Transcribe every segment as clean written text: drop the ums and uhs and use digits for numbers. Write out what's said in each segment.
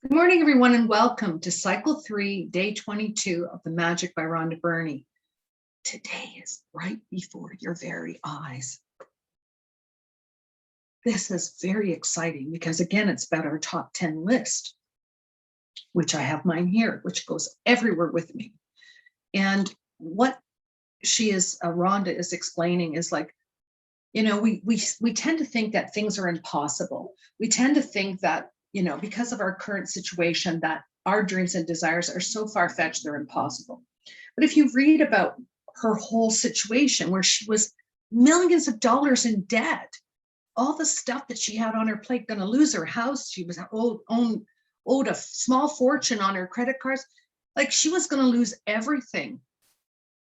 Good morning, everyone, and welcome to Cycle 3, Day 22 of The Magic by Rhonda Byrne. Today is right before your very eyes. This is very exciting because, again, it's about our top 10 list, which I have mine here, which goes everywhere with me. And what Rhonda is explaining is like, we tend to think that things are impossible. We tend to think that, because of our current situation, that our dreams and desires are so far-fetched, they're impossible. But if you read about her whole situation where she was millions of dollars in debt, all the stuff that she had on her plate, going to lose her house, she was owed a small fortune on her credit cards, like she was going to lose everything.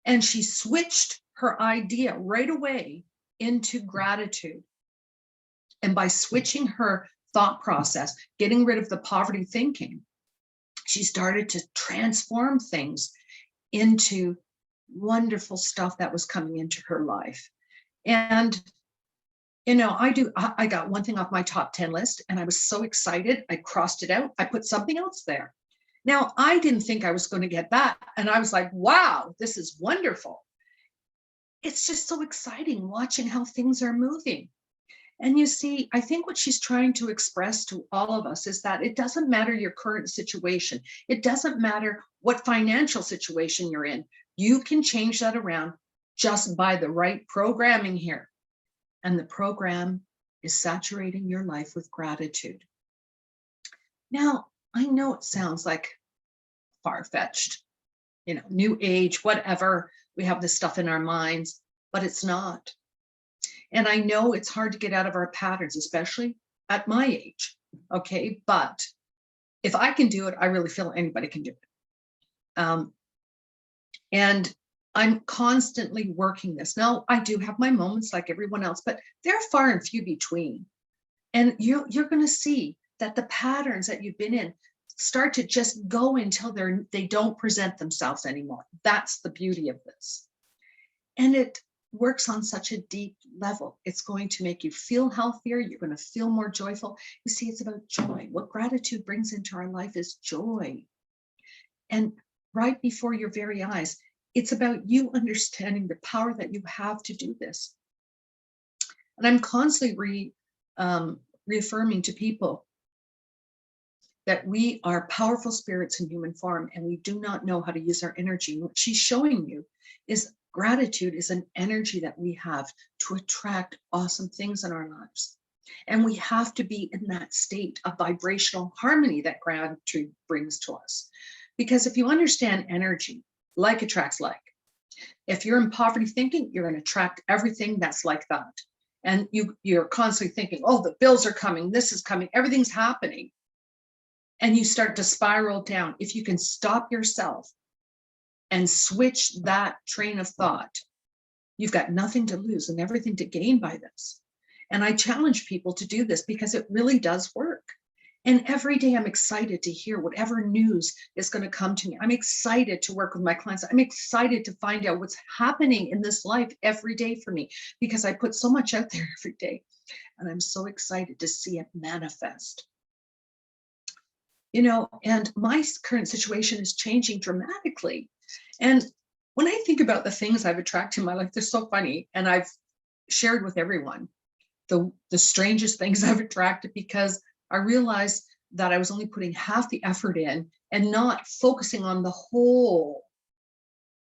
And she switched her idea right away into gratitude. And by switching her thought process, getting rid of the poverty thinking, she started to transform things into wonderful stuff that was coming into her life. And, I got one thing off my top 10 list and I was so excited. I crossed it out. I put something else there. Now, I didn't think I was going to get that. And I was like, wow, this is wonderful. It's just so exciting watching how things are moving. And you see, I think what she's trying to express to all of us is that it doesn't matter your current situation. It doesn't matter what financial situation you're in. You can change that around just by the right programming here. And the program is saturating your life with gratitude. Now, I know it sounds like far-fetched, new age, whatever. We have this stuff in our minds, but it's not. And I know it's hard to get out of our patterns, especially at my age. Okay. But if I can do it, I really feel anybody can do it. And I'm constantly working this. Now, I do have my moments like everyone else, but they're far and few between. And you're going to see that the patterns that you've been in start to just go until they don't present themselves anymore. That's the beauty of this. And it works on such a deep level. It's going to make you feel healthier. You're going to feel more joyful. You see, it's about joy. What gratitude brings into our life is joy. And right before your very eyes, it's about you understanding the power that you have to do this. And I'm constantly reaffirming to people that we are powerful spirits in human form, and we do not know how to use our energy. What she's showing you is gratitude is an energy that we have to attract awesome things in our lives. And we have to be in that state of vibrational harmony that gratitude brings to us. Because if you understand energy, like attracts like. If you're in poverty thinking, you're going to attract everything that's like that. And you're constantly thinking, oh, the bills are coming, this is coming, everything's happening. And you start to spiral down. If you can stop yourself and switch that train of thought, you've got nothing to lose and everything to gain by this. And I challenge people to do this because it really does work. And every day I'm excited to hear whatever news is going to come to me. I'm excited to work with my clients. I'm excited to find out what's happening in this life every day for me because I put so much out there every day. And I'm so excited to see it manifest. And my current situation is changing dramatically. And when I think about the things I've attracted in my life, they're so funny. And I've shared with everyone the strangest things I've attracted because I realized that I was only putting half the effort in and not focusing on the whole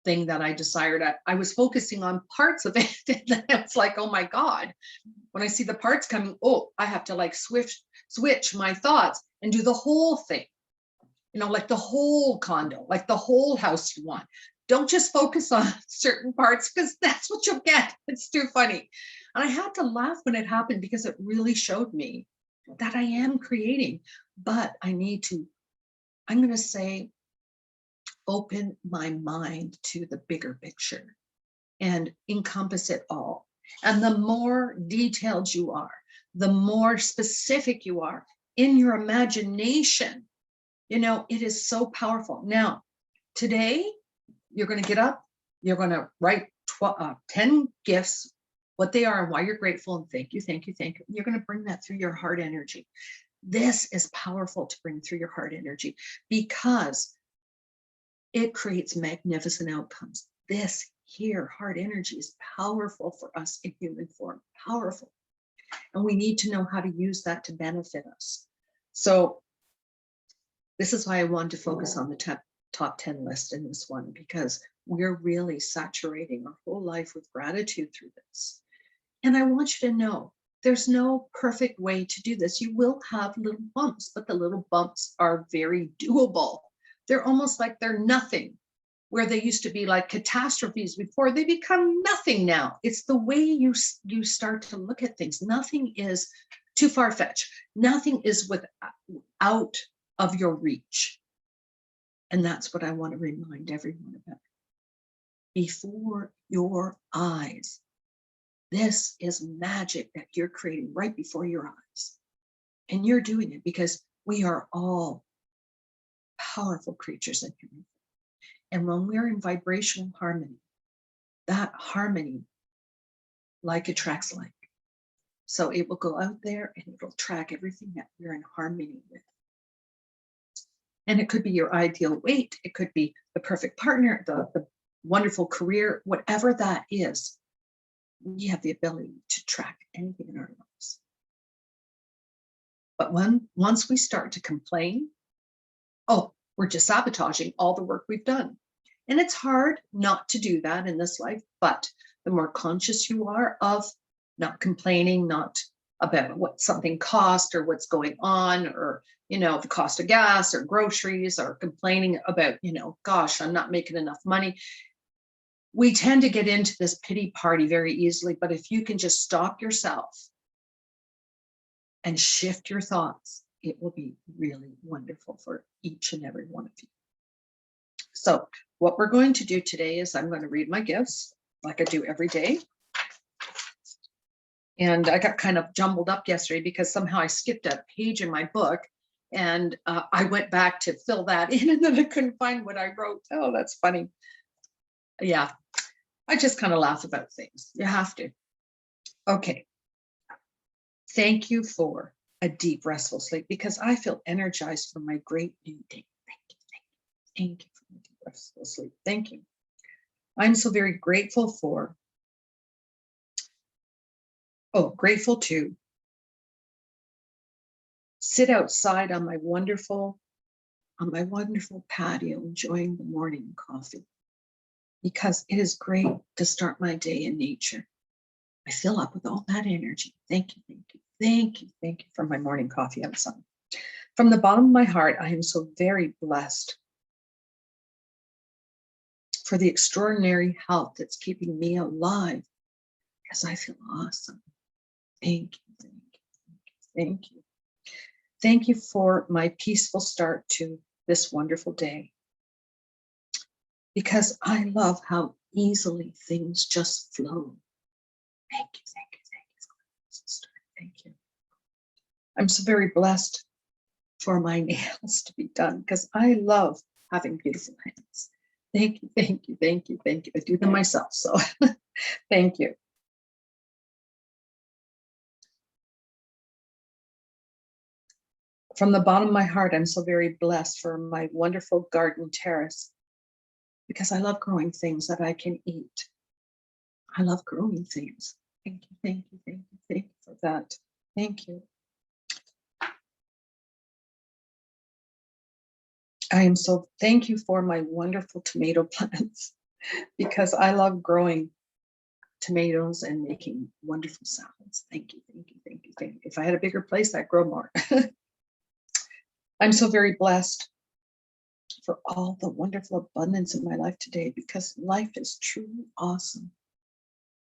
thing that I desired. I was focusing on parts of it. And then it's like, oh my God, when I see the parts coming, I have to like switch my thoughts and do the whole thing, like the whole condo, like the whole house you want. Don't just focus on certain parts because that's what you'll get. It's too funny. And I had to laugh when it happened because it really showed me that I am creating, but I'm going to say, open my mind to the bigger picture and encompass it all. And the more detailed you are, the more specific you are in your imagination, it is so powerful. Now, today, you're going to get up, you're going to write 10 gifts, what they are and why you're grateful, and thank you. You're going to bring that through your heart energy. This is powerful to bring through your heart energy because it creates magnificent outcomes. This here, heart energy, is powerful for us in human form, powerful. And we need to know how to use that to benefit us. So this is why I wanted to focus on the top 10 list in this one, because we're really saturating our whole life with gratitude through this. And I want you to know there's no perfect way to do this. You will have little bumps, but the little bumps are very doable. They're almost like they're nothing, where they used to be like catastrophes before. They become nothing now. It's the way you start to look at things. Nothing is too far-fetched. Nothing is out of your reach. And that's what I want to remind everyone about. Before your eyes. This is magic that you're creating right before your eyes. And you're doing it because we are all powerful creatures in human. And when we're in vibrational harmony, that harmony like attracts like. So it will go out there and it'll track everything that we're in harmony with. And it could be your ideal weight. It could be the perfect partner, the wonderful career, whatever that is. We have the ability to track anything in our lives. But once we start to complain, oh, we're just sabotaging all the work we've done. And it's hard not to do that in this life, but the more conscious you are of not complaining, not about what something cost or what's going on, or, the cost of gas or groceries, or complaining about, gosh, I'm not making enough money. We tend to get into this pity party very easily, but if you can just stop yourself and shift your thoughts, it will be really wonderful for each and every one of you. So what we're going to do today is I'm going to read my gifts like I do every day. And I got kind of jumbled up yesterday because somehow I skipped a page in my book, and I went back to fill that in, and then I couldn't find what I wrote. Oh, that's funny. Yeah, I just kind of laugh about things. You have to. Okay. Thank you for a deep, restful sleep, because I feel energized for my great new day. Thank you. Thank you for my deep, restful sleep. Thank you. I'm so very grateful grateful to sit outside on my wonderful patio, enjoying the morning coffee, because it is great to start my day in nature. I fill up with all that energy. Thank you, thank you, thank you, thank you for my morning coffee outside. From the bottom of my heart, I am so very blessed for the extraordinary health that's keeping me alive, because I feel awesome. Thank you, thank you, thank you. Thank you for my peaceful start to this wonderful day, because I love how easily things just flow. Thank you, thank you, thank you for this start. Thank you. I'm so very blessed for my nails to be done, because I love having beautiful hands. Thank you, thank you, thank you, thank you. I do them myself, so thank you. From the bottom of my heart, I'm so very blessed for my wonderful garden terrace, because I love growing things that I can eat. I love growing things. Thank you, thank you, thank you, thank you for that. Thank you. Thank you for my wonderful tomato plants, because I love growing tomatoes and making wonderful salads. Thank you, thank you, thank you, thank you. If I had a bigger place, I'd grow more. I'm so very blessed for all the wonderful abundance in my life today, because life is truly awesome.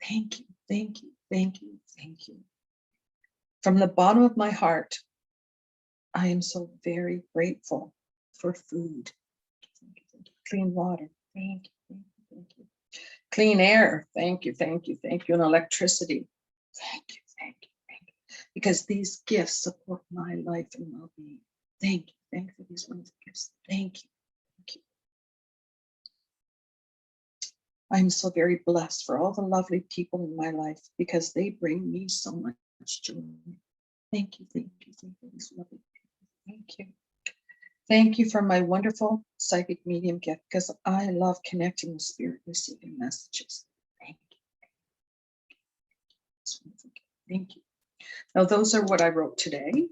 Thank you, thank you, thank you, thank you. From the bottom of my heart, I am so very grateful for food. Thank you, thank you. Clean water. Thank you, thank you, thank you. Clean air. Thank you, thank you, thank you. And electricity. Thank you, thank you, thank you. Because these gifts support my life and well-being. Thank you for these wonderful gifts. Thank you, thank you. I'm so very blessed for all the lovely people in my life, because they bring me so much joy. Thank you, thank you, thank you. These lovely people. Thank you. Thank you for my wonderful psychic medium gift, because I love connecting with spirit, receiving messages. Thank you. It's wonderful gift. Thank you. Now, those are what I wrote today.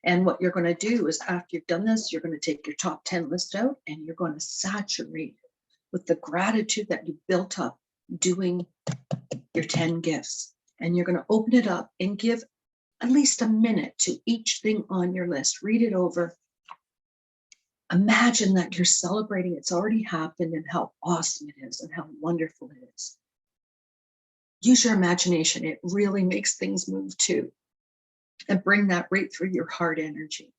And what you're going to do is, after you've done this, you're going to take your top 10 list out and you're going to saturate it with the gratitude that you built up doing your 10 gifts. And you're going to open it up and give at least a minute to each thing on your list. Read it over. Imagine that you're celebrating it's already happened and how awesome it is and how wonderful it is. Use your imagination. It really makes things move too. And bring that right through your heart energy.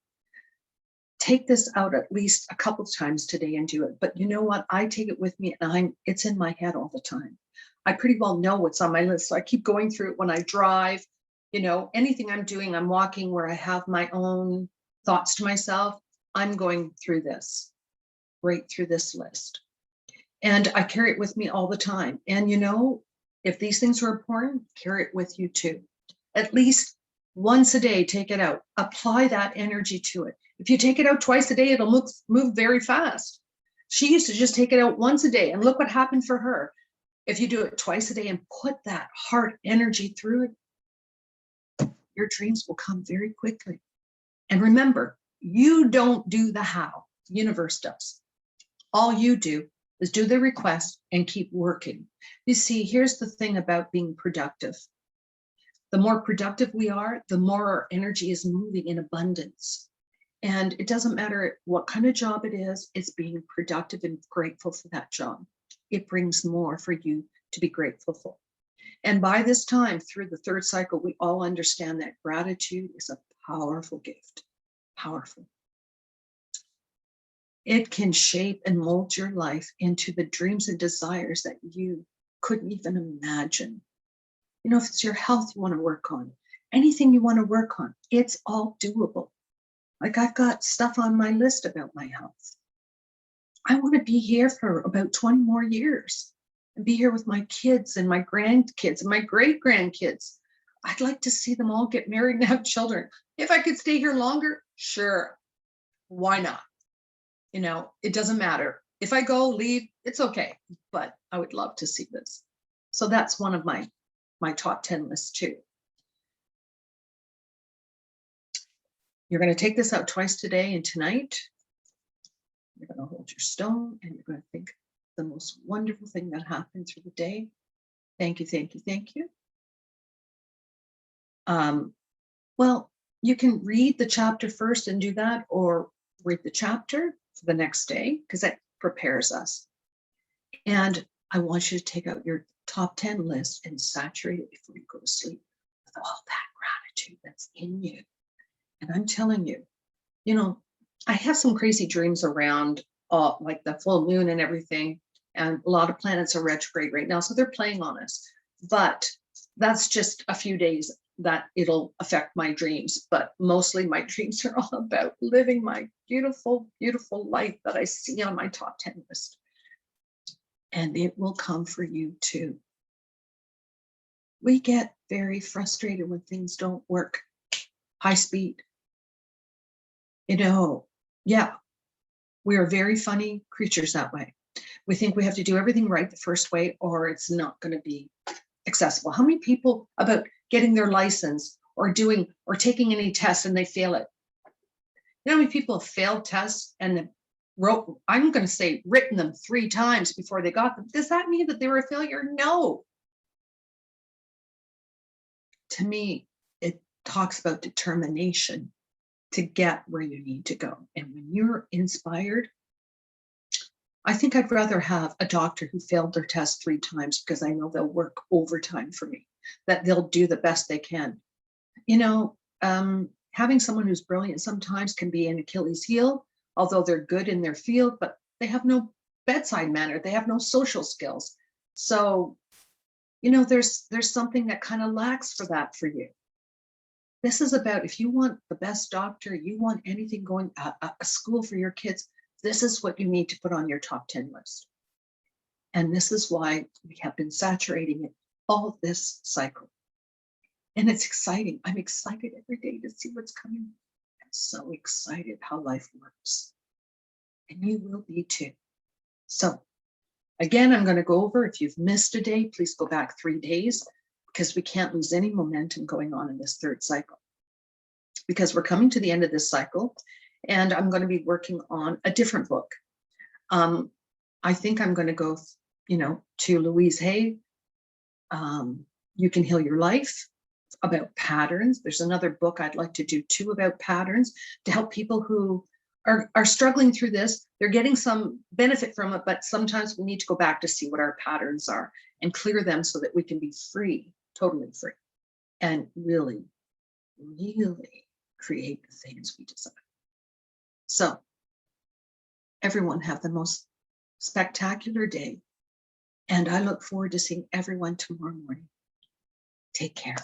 Take this out at least a couple of times today and do it. But you know what? I take it with me and it's in my head all the time. I pretty well know what's on my list. So I keep going through it when I drive. Anything I'm doing, I'm walking where I have my own thoughts to myself. I'm going through this, right through this list. And I carry it with me all the time. And if these things are important, carry it with you too. At least once a day, take it out. Apply that energy to it. If you take it out twice a day, it'll move very fast. She used to just take it out once a day, and look what happened for her. If you do it twice a day and put that heart energy through it, your dreams will come very quickly. And remember, you don't do the how. The universe does. All you do is do the request and keep working. You see, here's the thing about being productive. The more productive we are, the more our energy is moving in abundance. And it doesn't matter what kind of job it is, it's being productive and grateful for that job. It brings more for you to be grateful for. And by this time, through the third cycle, we all understand that gratitude is a powerful gift. Powerful. It can shape and mold your life into the dreams and desires that you couldn't even imagine. If it's your health you want to work on, anything you want to work on, it's all doable. Like, I've got stuff on my list about my health. I want to be here for about 20 more years and be here with my kids and my grandkids and my great-grandkids. I'd like to see them all get married and have children. If I could stay here longer, sure. Why not? It doesn't matter. If I go, leave, it's okay. But I would love to see this. So that's one of my top 10 lists too. You're going to take this out twice today and tonight. You're going to hold your stone and you're going to think the most wonderful thing that happened through the day. Thank you, thank you, thank you. Well, you can read the chapter first and do that, or read the chapter for the next day, because that prepares us. And I want you to take out your top 10 list and saturate it before you go to sleep with all that gratitude that's in you. And I'm telling you, I have some crazy dreams around like the full moon and everything. And a lot of planets are retrograde right now, so they're playing on us. But that's just a few days that it'll affect my dreams. But mostly my dreams are all about living my beautiful, beautiful life that I see on my top 10 list. And it will come for you too. We get very frustrated when things don't work high speed. Yeah, we are very funny creatures that way. We think we have to do everything right the first way or it's not going to be accessible. How many people about getting their license or taking any test and they fail it? How many people have failed tests and I'm going to say written them 3 times before they got them? Does that mean that they were a failure? No. To me, it talks about determination to get where you need to go. And when you're inspired, I think I'd rather have a doctor who failed their test 3 times because I know they'll work overtime for me, that they'll do the best they can. Having someone who's brilliant sometimes can be an Achilles heel, although they're good in their field, but they have no bedside manner. They have no social skills. So, there's something that kind of lacks for that for you. This is about, if you want the best doctor, you want anything going, a school for your kids, this is what you need to put on your top 10 list. And this is why we have been saturating it all this cycle. And it's exciting. I'm excited every day to see what's coming. I'm so excited how life works. And you will be too. So again, I'm going to go over, if you've missed a day, please go back 3 days, because we can't lose any momentum going on in this third cycle. Because we're coming to the end of this cycle, and I'm going to be working on a different book. I think I'm going to go, to Louise Hay, You Can Heal Your Life, about patterns. There's another book I'd like to do too about patterns, to help people who are struggling through this. They're getting some benefit from it, but sometimes we need to go back to see what our patterns are and clear them so that we can be free, totally free, and really, really create the things we desire. So everyone have the most spectacular day. And I look forward to seeing everyone tomorrow morning. Take care.